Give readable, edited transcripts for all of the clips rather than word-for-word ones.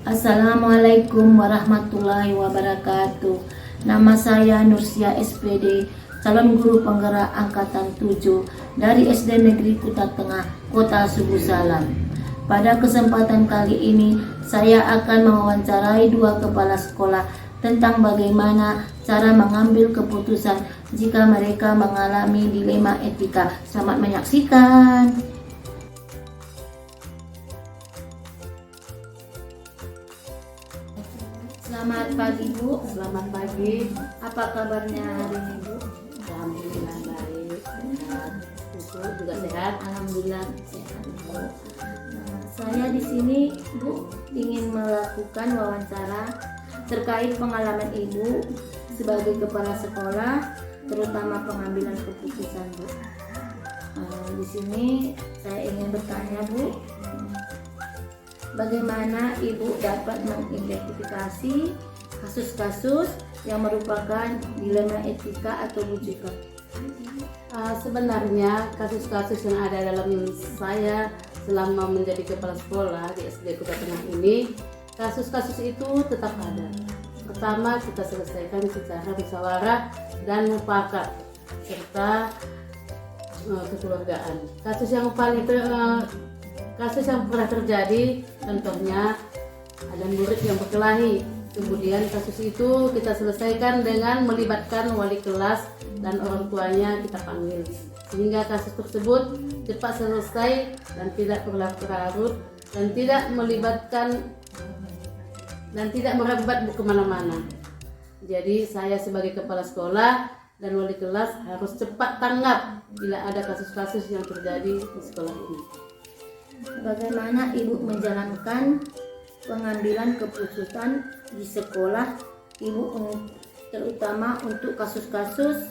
Assalamualaikum warahmatullahi wabarakatuh. Nama saya Nursia SPD, calon guru penggerak angkatan 7 dari SD Negeri Kuta Tengah, Kota Sugu Salam. Pada kesempatan kali ini, saya akan mewawancarai dua kepala sekolah tentang bagaimana cara mengambil keputusan jika mereka mengalami dilema etika. Selamat menyaksikan. Selamat pagi Bu. Selamat pagi. Apa kabarnya hari ini Bu? Alhamdulillah baik. Ibu juga sehat. Alhamdulillah sehat Bu. Saya di sini Bu ingin melakukan wawancara terkait pengalaman Ibu sebagai kepala sekolah, terutama pengambilan keputusan Bu. Di sini saya ingin bertanya Bu, bagaimana Ibu dapat mengidentifikasi kasus-kasus yang merupakan dilema etika atau rujukan? Sebenarnya kasus-kasus yang ada dalam saya selama menjadi kepala sekolah di SD Kuta Tengah ini, kasus-kasus itu tetap ada. Pertama, kita selesaikan secara musyawarah dan mufakat serta kekeluargaan. Kasus yang pernah terjadi, contohnya ada murid yang berkelahi. Kemudian kasus itu kita selesaikan dengan melibatkan wali kelas dan orang tuanya kita panggil, sehingga kasus tersebut cepat selesai dan tidak berlarut-larut dan tidak melibatkan dan tidak merambat kemana-mana. Jadi saya sebagai kepala sekolah dan wali kelas harus cepat tanggap bila ada kasus-kasus yang terjadi di sekolah ini. Bagaimana Ibu menjalankan pengambilan keputusan di sekolah Ibu, terutama untuk kasus-kasus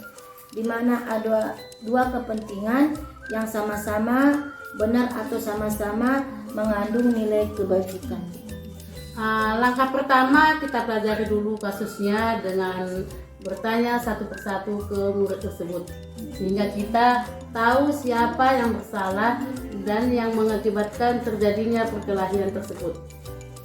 di mana ada dua kepentingan yang sama-sama benar atau sama-sama mengandung nilai kebajikan? Langkah pertama, kita pelajari dulu kasusnya dengan bertanya satu persatu ke murid tersebut, sehingga kita tahu siapa yang bersalah dan yang mengakibatkan terjadinya perkelahian tersebut.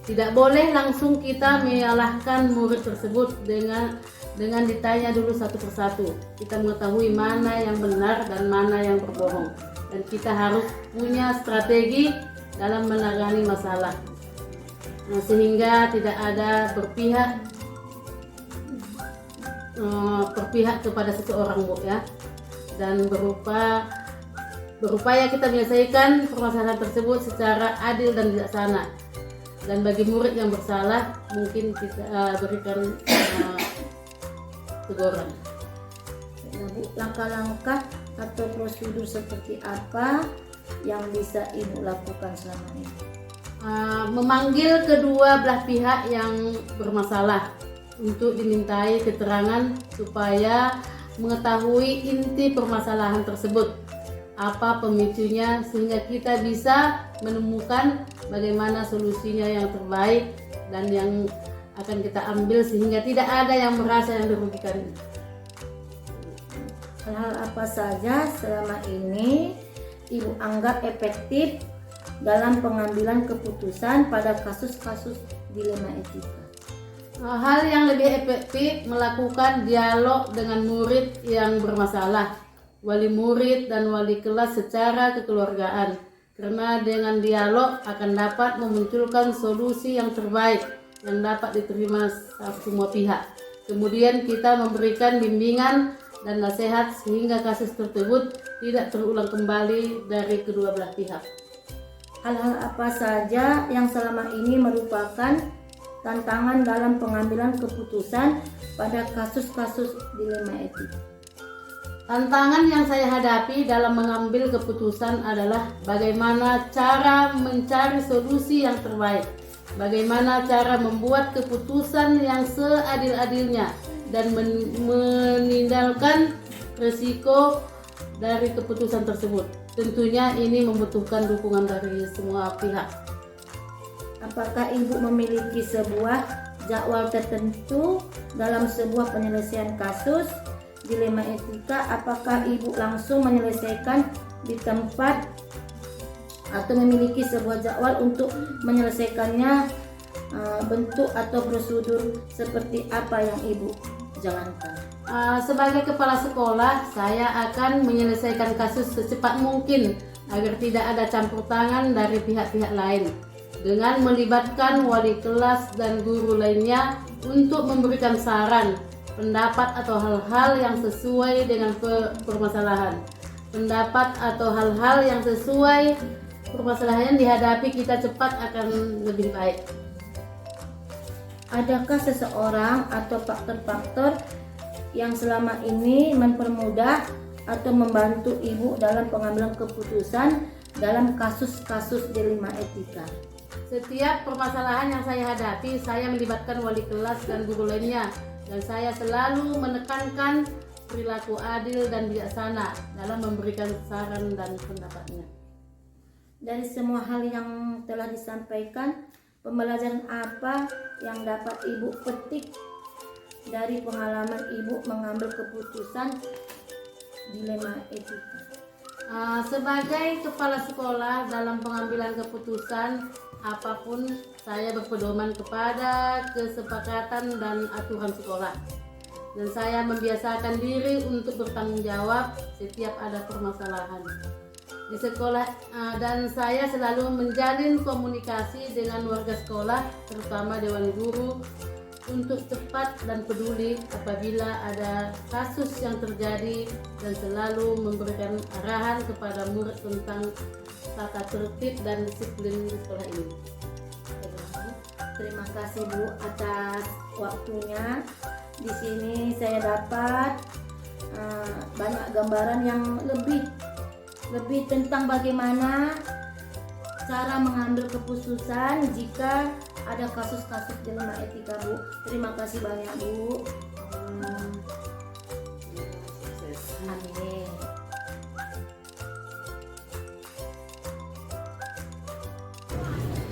Tidak boleh langsung kita menyalahkan murid tersebut dengan ditanya dulu satu persatu. Kita mengetahui mana yang benar dan mana yang berbohong, dan kita harus punya strategi dalam menangani masalah, sehingga tidak ada berpihak kepada seseorang Bu ya, dan berupaya kita menyelesaikan permasalahan tersebut secara adil dan bijaksana. Dan bagi murid yang bersalah mungkin kita berikan teguran. Langkah-langkah atau prosedur seperti apa yang bisa Ibu lakukan selama ini? Memanggil kedua belah pihak yang bermasalah untuk dimintai keterangan supaya mengetahui inti permasalahan tersebut, apa pemicunya, sehingga kita bisa menemukan bagaimana solusinya yang terbaik dan yang akan kita ambil sehingga tidak ada yang merasa yang dirugikan. Hal-hal apa saja selama ini Ibu anggap efektif dalam pengambilan keputusan pada kasus-kasus dilema etika? Hal yang lebih efektif melakukan dialog dengan murid yang bermasalah, wali murid dan wali kelas secara kekeluargaan, karena dengan dialog akan dapat memunculkan solusi yang terbaik yang dapat diterima semua pihak. Kemudian kita memberikan bimbingan dan nasihat sehingga kasus tersebut tidak terulang kembali dari kedua belah pihak. Hal-hal apa saja yang selama ini merupakan tantangan dalam pengambilan keputusan pada kasus-kasus dilema etika? Tantangan yang saya hadapi dalam mengambil keputusan adalah bagaimana cara mencari solusi yang terbaik, bagaimana cara membuat keputusan yang seadil-adilnya dan meninggalkan risiko dari keputusan tersebut. Tentunya ini membutuhkan dukungan dari semua pihak. Apakah Ibu memiliki sebuah jadwal tertentu dalam sebuah penyelesaian kasus dilema etika? Apakah Ibu langsung menyelesaikan di tempat atau memiliki sebuah jadwal untuk menyelesaikannya bentuk atau prosedur seperti apa yang Ibu jalankan? Sebagai kepala sekolah, saya akan menyelesaikan kasus secepat mungkin agar tidak ada campur tangan dari pihak-pihak lain, dengan melibatkan wali kelas dan guru lainnya untuk memberikan saran, pendapat atau hal-hal yang sesuai dengan permasalahan. Pendapat atau hal-hal yang sesuai permasalahan yang dihadapi kita cepat akan lebih baik. Adakah seseorang atau faktor-faktor yang selama ini mempermudah atau membantu Ibu dalam pengambilan keputusan dalam kasus-kasus dilema etika? Setiap permasalahan yang saya hadapi, saya melibatkan wali kelas dan guru lainnya, dan saya selalu menekankan perilaku adil dan bijaksana dalam memberikan saran dan pendapatnya. Dari semua hal yang telah disampaikan, pembelajaran apa yang dapat Ibu petik dari pengalaman Ibu mengambil keputusan dilema etika? Sebagai kepala sekolah, dalam pengambilan keputusan apapun, saya berpedoman kepada kesepakatan dan aturan sekolah, dan saya membiasakan diri untuk bertanggung jawab setiap ada permasalahan di sekolah, dan saya selalu menjalin komunikasi dengan warga sekolah, terutama dewan guru, untuk cepat dan peduli apabila ada kasus yang terjadi, dan selalu memberikan arahan kepada murid tentang tata tertib dan disiplin di sekolah ini. Terima kasih Bu atas waktunya. Di sini saya dapat banyak gambaran yang lebih tentang bagaimana cara mengambil keputusan jika ada kasus-kasus dilema etika, Bu. Terima kasih banyak, Bu. Amin.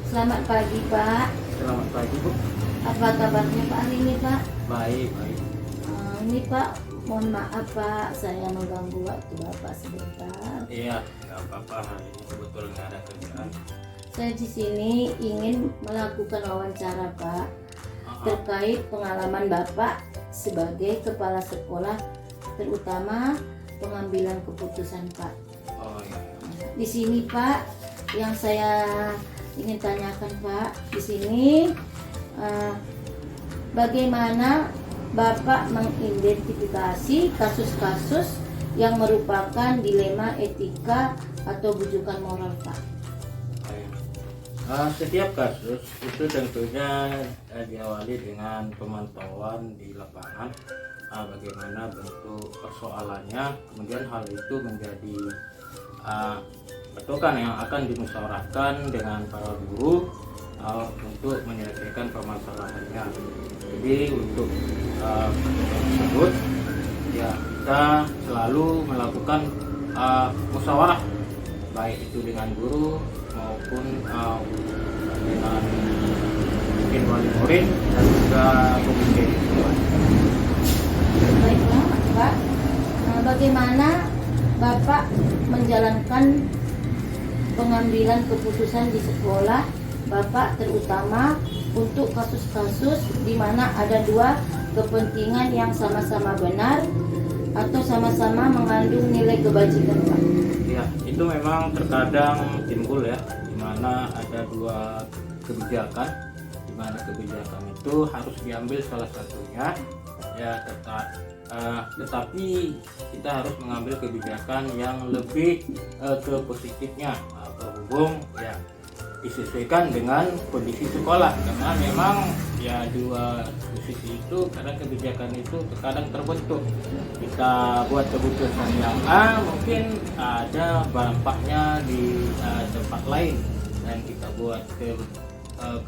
Selamat pagi, Pak. Selamat pagi, Bu. Apa kabarnya Pak hari ini, Pak? Baik. Ini Pak, mohon maaf Pak, saya mengganggu waktu Bapak sebentar. Iya, nggak apa-apa. Hari ini kebetulan nggak ada kerjaan. Saya di sini ingin melakukan wawancara Pak terkait pengalaman Bapak sebagai kepala sekolah, terutama pengambilan keputusan Pak. Oh iya. Di sini Pak, yang saya ingin tanyakan Pak, di sini bagaimana Bapak mengidentifikasi kasus-kasus yang merupakan dilema etika atau bujukan moral Pak? Setiap kasus itu tentunya diawali dengan pemantauan di lapangan, bagaimana bentuk persoalannya, kemudian hal itu menjadi bentukan yang akan dimusyawarahkan dengan para guru untuk menyelesaikan permasalahannya. Jadi untuk tersebut ya kita selalu melakukan musyawarah, baik itu dengan guru maupun dengan mungkin wali murid dan juga komite. Baiklah Pak, bagaimana Bapak menjalankan pengambilan keputusan di sekolah Bapak, terutama untuk kasus-kasus di mana ada dua kepentingan yang sama-sama benar atau sama-sama mengandung nilai kebajikan Pak? Ya, itu memang terkadang timbul ya, di mana ada dua kebijakan, di mana kebijakan itu harus diambil salah satunya, ya tetapi kita harus mengambil kebijakan yang lebih ke positifnya, berhubung ya disesuaikan dengan kondisi sekolah, karena memang ya dua posisi itu karena kebijakan itu terkadang terbentuk. Kita buat keputusan yang A mungkin ada dampaknya di tempat lain, dan kita buat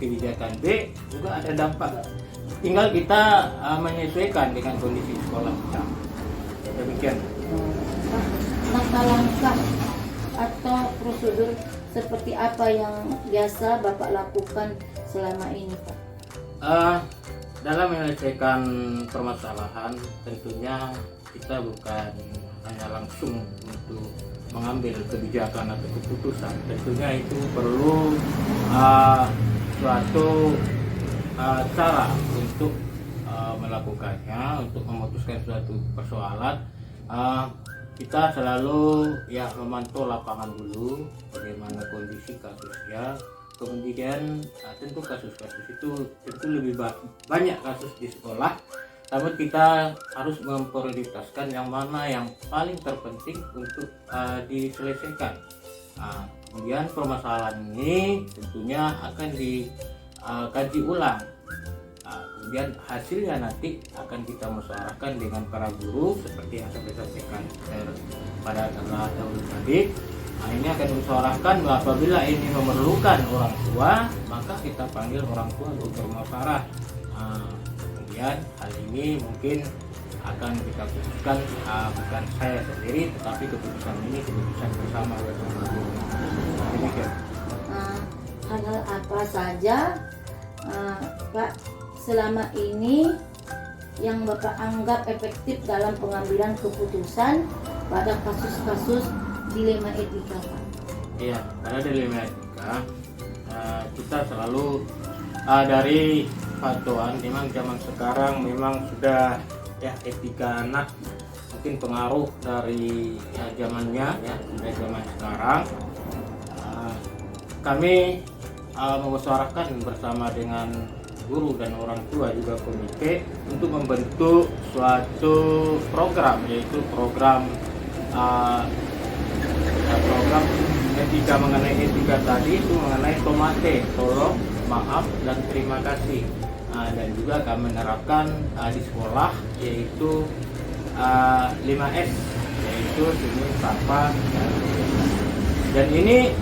kebijakan B juga ada dampak. Tinggal kita menyesuaikan dengan kondisi sekolah kita. Demikian. Langkah-langkah atau prosedur seperti apa yang biasa Bapak lakukan selama ini Pak? Dalam menyelesaikan permasalahan tentunya kita bukan hanya langsung untuk mengambil kebijakan atau keputusan. Tentunya itu perlu suatu cara untuk melakukannya, untuk memutuskan suatu persoalan. Kita selalu ya memantau lapangan dulu, bagaimana kondisi kasusnya. Kemudian tentu kasus-kasus itu tentu lebih banyak kasus di sekolah, namun kita harus memprioritaskan yang mana yang paling terpenting untuk diselesaikan. Kemudian permasalahan ini tentunya akan dikaji ulang. Kemudian hasilnya nanti akan kita musyawarahkan dengan para guru seperti yang saya sampaikan pada dahulu tadi. Ini akan musyawarahkan apabila ini memerlukan orang tua, maka kita panggil orang tua untuk bermusyawarah. Kemudian hal ini mungkin akan kita putuskan, bukan saya sendiri, tetapi keputusan ini keputusan bersama guru. Demikian. Hal-hal apa saja Pak selama ini yang Bapak anggap efektif dalam pengambilan keputusan pada kasus-kasus dilema etika, Pak? Iya, pada dilema etika kita selalu dari pantauan memang zaman sekarang memang sudah ya etika anak mungkin pengaruh dari zamannya ya, dari zaman sekarang. Kami memusyawarahkan bersama dengan guru dan orang tua juga komite untuk membentuk suatu program, yaitu program etika. Mengenai etika tadi itu mengenai tomate, tolong, maaf, dan terima kasih. Dan juga kami menerapkan di sekolah yaitu 5S, yaitu senyum, sapa, dan ini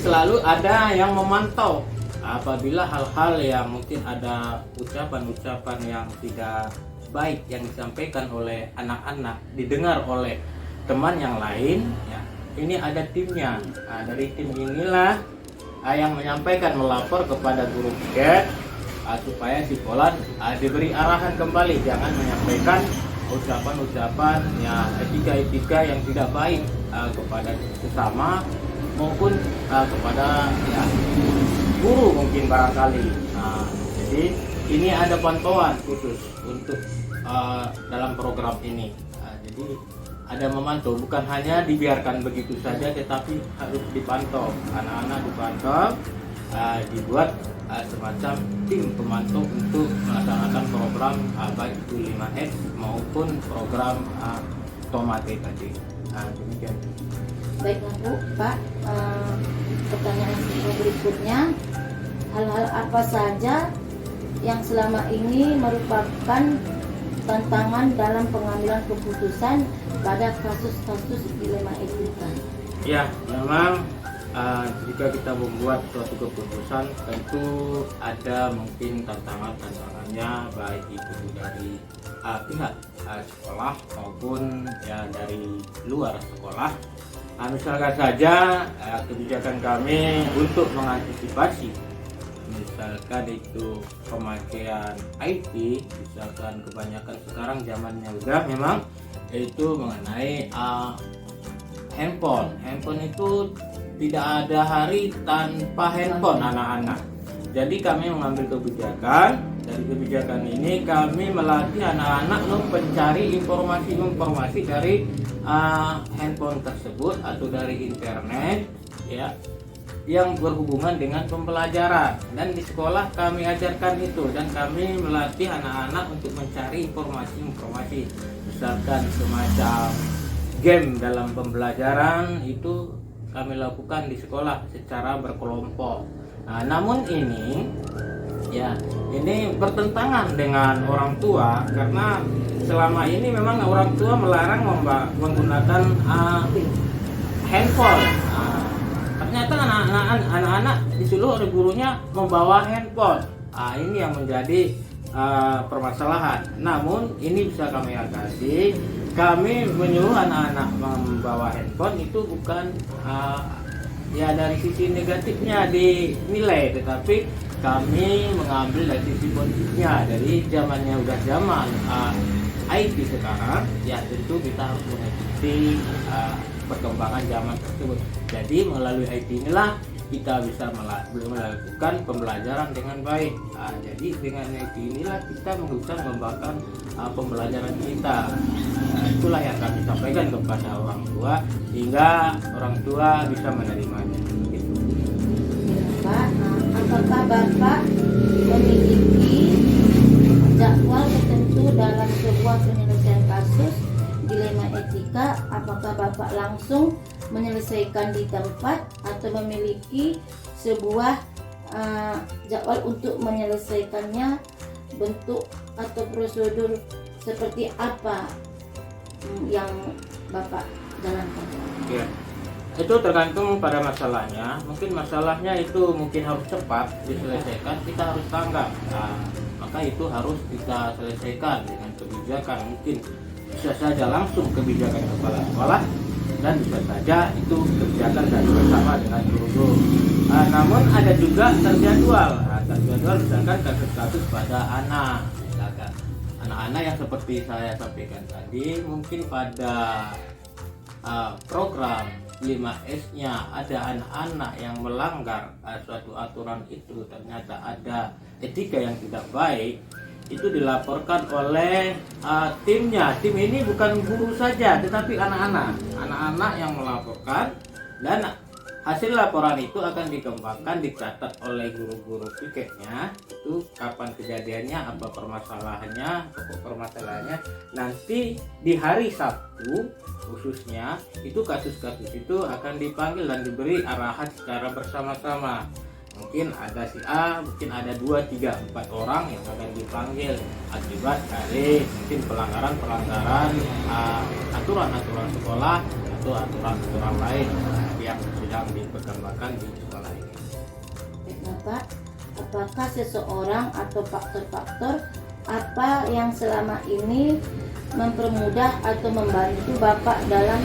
selalu ada yang memantau apabila hal-hal yang mungkin ada ucapan-ucapan yang tidak baik yang disampaikan oleh anak-anak didengar oleh teman yang lain ya, ini ada timnya. Dari tim inilah yang menyampaikan, melapor kepada guru piket supaya sekolah diberi arahan kembali, jangan menyampaikan ucapan-ucapan ya etika-etika yang tidak baik kepada sesama maupun kepada ya guru mungkin barangkali. Jadi ini ada pantauan khusus untuk dalam program ini. Jadi ada memantau, bukan hanya dibiarkan begitu saja, tetapi harus dipantau. Anak-anak dipantau, dibuat semacam tim pemantau untuk melaksanakan program baik itu 5S maupun program tomate tadi. Demikian. Baiklah Bu, Pak, pertanyaan berikutnya, hal-hal apa saja yang selama ini merupakan tantangan dalam pengambilan keputusan pada kasus-kasus dilema etika? Ya, memang jika kita membuat suatu keputusan tentu ada mungkin tantangannya, baik itu dari pihak sekolah maupun ya dari luar sekolah. Misalkan saja kebijakan kami untuk mengantisipasi, misalkan itu pemakaian IT, misalkan kebanyakan sekarang zamannya udah memang itu mengenai handphone itu tidak ada hari tanpa handphone anak-anak. Jadi kami mengambil kebijakan, dari kebijakan ini kami melatih anak-anak mencari informasi dari handphone tersebut atau dari internet ya yang berhubungan dengan pembelajaran, dan di sekolah kami ajarkan itu, dan kami melatih anak-anak untuk mencari informasi misalkan semacam game dalam pembelajaran itu kami lakukan di sekolah secara berkelompok. Namun ini bertentangan dengan orang tua, karena selama ini memang orang tua melarang menggunakan handphone. Ternyata anak-anak disuruh oleh gurunya membawa handphone. Ini yang menjadi permasalahan. Namun ini bisa kami atasi. Kami menyuruh anak-anak membawa handphone itu bukan dari sisi negatifnya dinilai, tetapi kami mengambil dari sisi positifnya. Dari zamannya udah zaman IT sekarang, ya tentu kita harus mengikuti perkembangan zaman tersebut. Jadi melalui IT inilah kita bisa melakukan pembelajaran dengan baik. Jadi dengan inilah kita bisa mengembangkan pembelajaran kita. Itulah yang kami sampaikan kepada orang tua hingga orang tua bisa menerimanya. Begitu. Pak, apakah Bapak memiliki jadwal tertentu dalam sebuah penyelesaian kasus dilema etika? Apakah Bapak langsung menyelesaikan di tempat atau memiliki sebuah jadwal untuk menyelesaikannya? Bentuk atau prosedur seperti apa yang Bapak jalankan? Ya. Itu tergantung pada masalahnya. Mungkin masalahnya itu mungkin harus cepat diselesaikan, kita harus tanggap. Maka itu harus kita selesaikan dengan kebijakan. Mungkin bisa saja langsung kebijakan kepala sekolah dan bisa saja itu kebijakan dari bersama dengan guru-guru. Namun ada juga terjadwal. Terjadwal misalkan kasus-kasus pada anak, misalkan anak-anak yang seperti saya sampaikan tadi, mungkin pada program 5S-nya ada anak-anak yang melanggar suatu aturan itu, ternyata ada etika yang tidak baik, itu dilaporkan oleh timnya. Tim ini bukan guru saja tetapi anak-anak yang melaporkan, dan hasil laporan itu akan dikembangkan, dicatat oleh guru-guru piketnya, itu kapan kejadiannya, apa permasalahannya, pokok permasalahannya. Nanti di hari Sabtu khususnya itu kasus-kasus itu akan dipanggil dan diberi arahan secara bersama-sama. Mungkin ada si A, mungkin ada 2, 3, 4 orang yang akan dipanggil akibat dari mungkin pelanggaran aturan-aturan sekolah atau aturan-aturan lain yang sedang diperkembangkan di sekolah ini. Bapak, apakah seseorang atau faktor-faktor apa yang selama ini mempermudah atau membantu Bapak dalam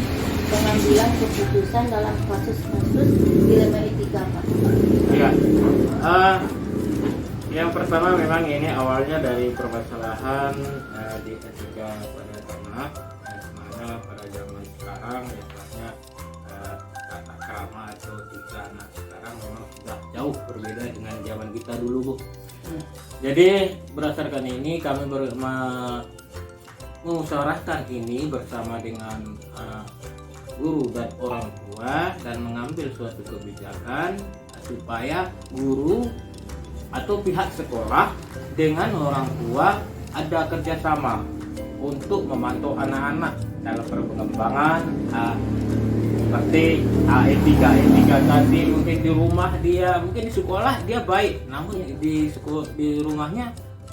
pengambilan keputusan dalam kasus-kasus dilema etika, Pak? Ya, yang pertama memang ini awalnya dari permasalahan di etika pada anak, mana pada zaman sekarang misalnya tata krama atau etika anak sekarang memang sudah jauh berbeda dengan zaman kita dulu, Bu. Jadi berdasarkan ini kami mengusahakan ini bersama dengan guru dan orang tua dan mengambil suatu kebijakan supaya guru atau pihak sekolah dengan orang tua ada kerjasama untuk memantau anak-anak dalam perkembangan seperti etika tadi. Mungkin di rumah dia, mungkin di sekolah dia baik, namun di rumahnya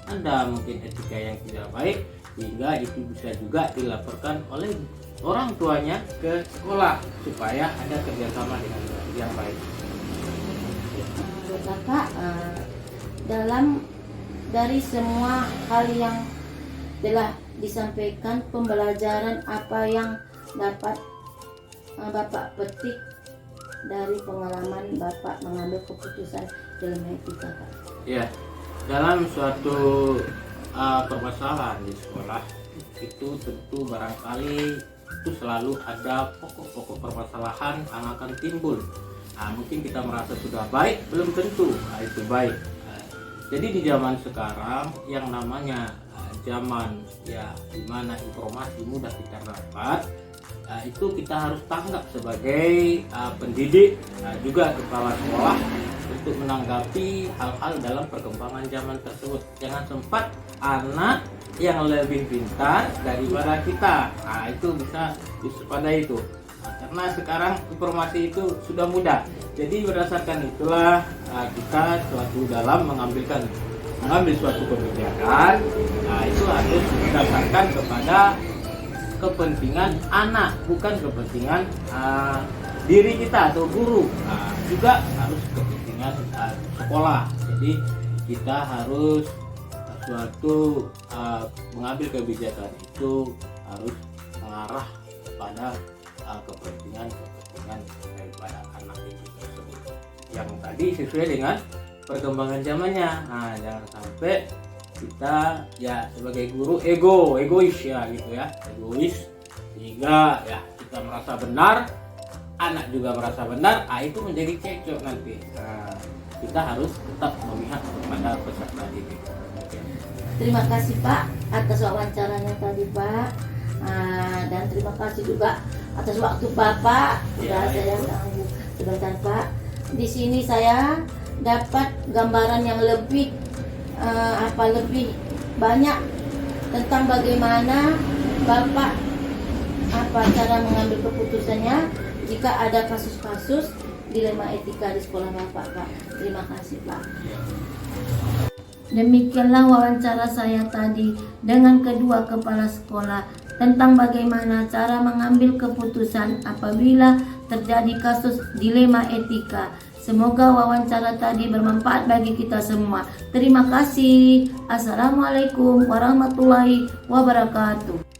ada mungkin etika yang tidak baik, sehingga itu bisa juga dilaporkan oleh orang tuanya ke sekolah supaya ada kerjasama dengan yang baik. Bapak, dari semua hal yang telah disampaikan, pembelajaran apa yang dapat Bapak petik dari pengalaman Bapak mengambil keputusan dalam etika, Pak? Ya, dalam suatu permasalahan di sekolah itu tentu barangkali itu selalu ada pokok-pokok permasalahan yang akan timbul. Mungkin kita merasa sudah baik, belum tentu itu baik. Jadi di zaman sekarang yang namanya zaman ya dimana informasi mudah kita dapat, itu kita harus tanggap sebagai pendidik, juga kepala sekolah untuk menanggapi hal-hal dalam perkembangan zaman tersebut. Jangan sempat anak yang lebih pintar daripada kita, itu bisa disepandai itu. Karena sekarang informasi itu sudah mudah. Jadi berdasarkan itulah kita suatu dalam mengambil suatu kebijakan, itu harus berdasarkan kepada kepentingan anak, bukan kepentingan diri kita atau guru. Juga harus kepentingan sekolah. Jadi kita harus suatu mengambil kebijakan itu harus mengarah pada kepentingan daripada anak itu tersebut yang tadi sesuai dengan perkembangan zamannya. Jangan sampai kita ya sebagai guru egois ya gitu ya, egois sehingga ya kita merasa benar, anak juga merasa benar, itu menjadi cekcok nanti. Nah, kita harus tetap memihak kepada peserta didik. Terima kasih Pak atas wawancaranya tadi Pak. Dan terima kasih juga atas waktu Bapak. Sudah saya ganggu sebentar Pak. Di sini saya dapat gambaran yang lebih lebih banyak tentang bagaimana Bapak cara mengambil keputusannya jika ada kasus-kasus dilema etika di sekolah Bapak Pak. Terima kasih Pak. Demikianlah wawancara saya tadi dengan kedua kepala sekolah tentang bagaimana cara mengambil keputusan apabila terjadi kasus dilema etika. Semoga wawancara tadi bermanfaat bagi kita semua. Terima kasih. Assalamualaikum warahmatullahi wabarakatuh.